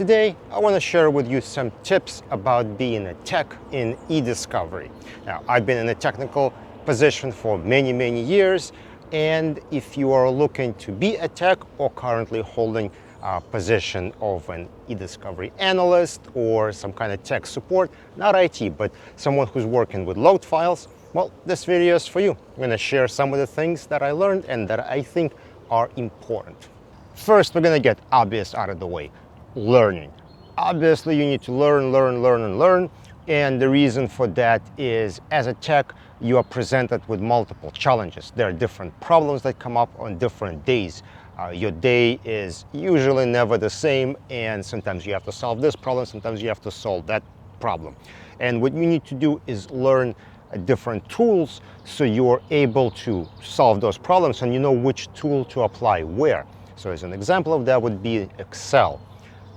Today, I want to share with you some tips about being a tech in e-discovery. Now, I've been in a technical position for many years, and if you are looking to be a tech or currently holding a position of an e-discovery analyst or some kind of tech support, not IT, but someone who's working with load files, well, this video is for you. I'm going to share some of the things that I learned and that I think are important. First, we're going to get obvious out of the way. Learning. Obviously, you need to learn. And the reason for that is, as a tech, you are presented with multiple challenges. There are different problems that come up on different days. Your day is usually never the same, and sometimes you have to solve this problem, sometimes you have to solve that problem. And what you need to do is learn different tools so you're able to solve those problems and you know which tool to apply where. So as an example of that would be Excel.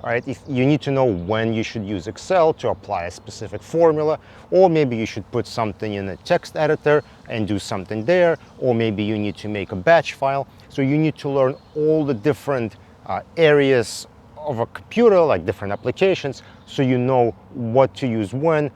All right, if you need to know when you should use Excel to apply a specific formula, or maybe you should put something in a text editor and do something there, or maybe you need to make a batch file. So you need to learn all the different areas of a computer, like different applications, so you know what to use when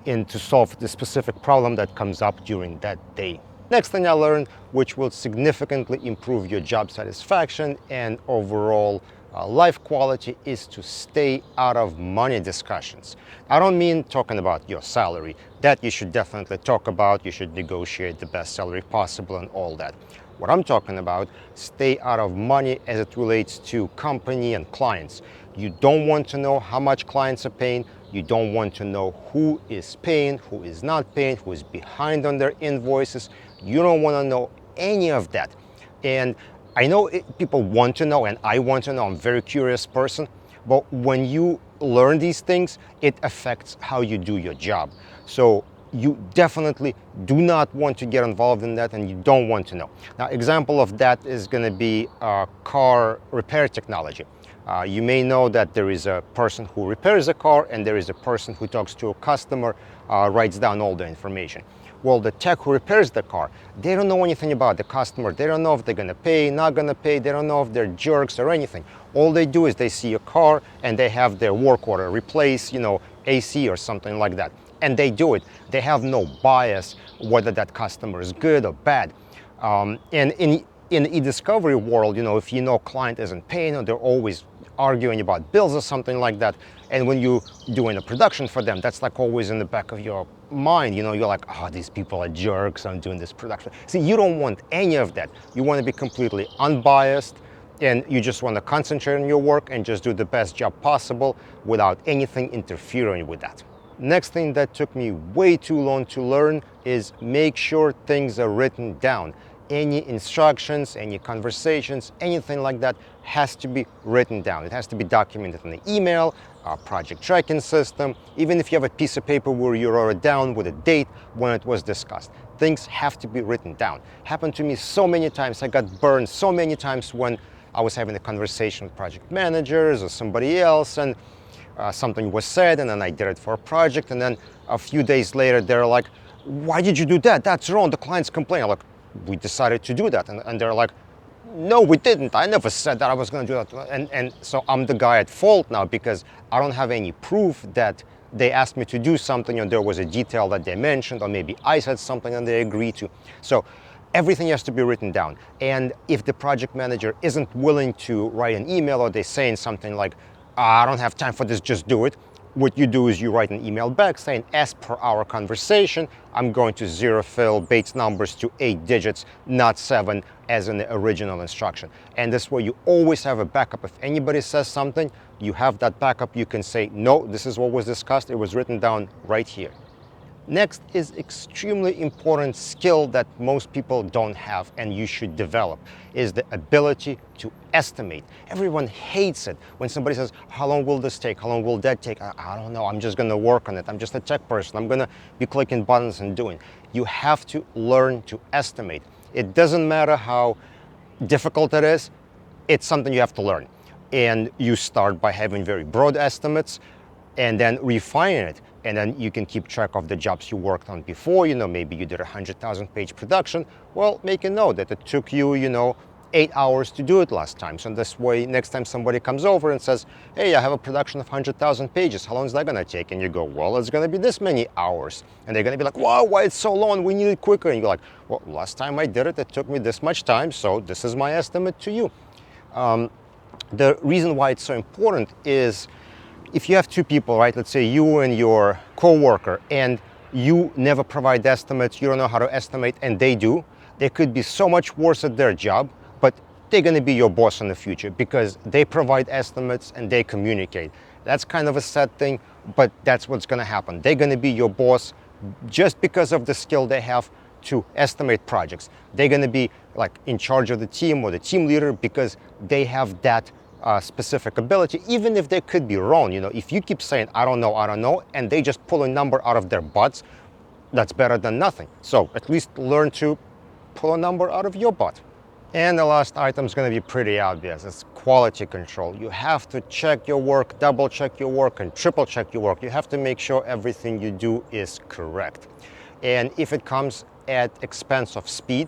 and to solve the specific problem that comes up during that day. Next thing I learned, which will significantly improve your job satisfaction and overall life quality, is to stay out of money discussions. I don't mean talking about your salary. That you should definitely talk about. You should negotiate the best salary possible and all that. What I'm talking about, stay out of money as it relates to company and clients. You don't want to know how much clients are paying. You don't want to know who is paying, who is not paying, who is behind on their invoices. You don't want to know any of that. And I know people want to know, and I want to know. I'm a very curious person. But when you learn these things, it affects how you do your job. So you definitely do not want to get involved in that, and you don't want to know. Now, example of that is going to be car repair technology. You may know that there is a person who repairs a car, and there is a person who talks to a customer, writes down all the information. Well, the tech who repairs the car, they don't know anything about the customer. They don't know if they're gonna pay, not gonna pay. They don't know if they're jerks or anything. All they do is they see a car and they have their work order, replace, AC or something like that. And they do it. They have no bias whether that customer is good or bad. And in the e-discovery world, if you know client isn't paying, or they're always arguing about bills or something like that, and when you're doing a production for them, that's like always in the back of your mind. You're like, oh, these people are jerks, I'm doing this production. See, you don't want any of that. You want to be completely unbiased, and you just want to concentrate on your work and just do the best job possible without anything interfering with that. Next thing that took me way too long to learn is make sure things are written down. Any instructions, any conversations, anything like that has to be written down. It has to be documented in the email, project tracking system, even if you have a piece of paper where you wrote it down with a date when it was discussed. Things have to be written down. Happened to me so many times. I got burned so many times when I was having a conversation with project managers or somebody else, and something was said, and then I did it for a project, and then a few days later they're like, why did you do that? That's wrong. The client's complaining. I'm like, we decided to do that. And they're like, no, we didn't. I never said that I was going to do that. And so I'm the guy at fault now because I don't have any proof that they asked me to do something and there was a detail that they mentioned, or maybe I said something and they agreed to. So everything has to be written down. And if the project manager isn't willing to write an email, or they're saying something like, I don't have time for this, just do it, what you do is you write an email back saying, as per our conversation, I'm going to zero fill Bates numbers to 8 digits, not 7 as in the original instruction. And this way you always have a backup. If anybody says something, you have that backup. You can say, no, this is what was discussed. It was written down right here. Next is extremely important skill that most people don't have and you should develop, is the ability to estimate. Everyone hates it when somebody says, how long will this take? How long will that take? I don't know, I'm just gonna work on it. I'm just a tech person. I'm gonna be clicking buttons and doing. You have to learn to estimate. It doesn't matter how difficult it is, it's something you have to learn. And you start by having very broad estimates and then refine it. And then you can keep track of the jobs you worked on before. Maybe you did a 100,000 page production. Well, make a note that it took you, 8 hours to do it last time. So this way, next time somebody comes over and says, hey, I have a production of 100,000 pages, how long is that gonna take? And you go, well, it's gonna be this many hours. And they're gonna be like, wow, why it's so long? We need it quicker. And you're like, well, last time I did it, it took me this much time, so this is my estimate to you. The reason why it's so important is if you have two people, right, let's say you and your coworker, and you never provide estimates, you don't know how to estimate, and they do, they could be so much worse at their job, but they're going to be your boss in the future because they provide estimates and they communicate. That's kind of a sad thing, but that's what's going to happen. They're going to be your boss just because of the skill they have to estimate projects. They're going to be like in charge of the team or the team leader because they have that specific ability, even if they could be wrong. You know, if you keep saying, I don't know, and they just pull a number out of their butts, that's better than nothing. So at least learn to pull a number out of your butt. And the last item is going to be pretty obvious. It's quality control. You have to check your work, double check your work, and triple check your work. You have to make sure everything you do is correct. And if it comes at expense of speed,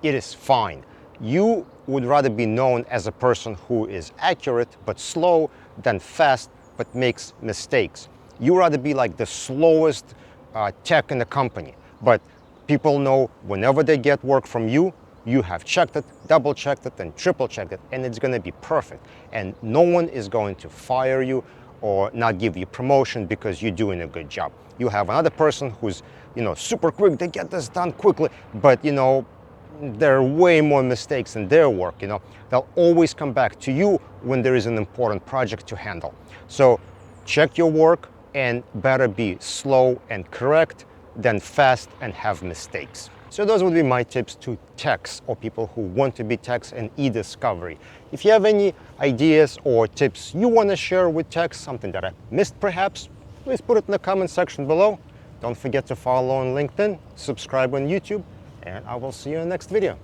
it is fine. You would rather be known as a person who is accurate but slow than fast but makes mistakes. You rather be like the slowest tech in the company, but people know whenever they get work from you, you have checked it, double checked it, and triple checked it, and it's going to be perfect. And no one is going to fire you or not give you promotion because you're doing a good job. You have another person who's, super quick, they get this done quickly, but there are way more mistakes in their work. They'll always come back to you when there is an important project to handle. So check your work and better be slow and correct than fast and have mistakes. So those would be my tips to techs or people who want to be techs in e-discovery. If you have any ideas or tips you want to share with techs, something that I missed perhaps, please put it in the comment section below. Don't forget to follow on LinkedIn, subscribe on YouTube, and I will see you in the next video.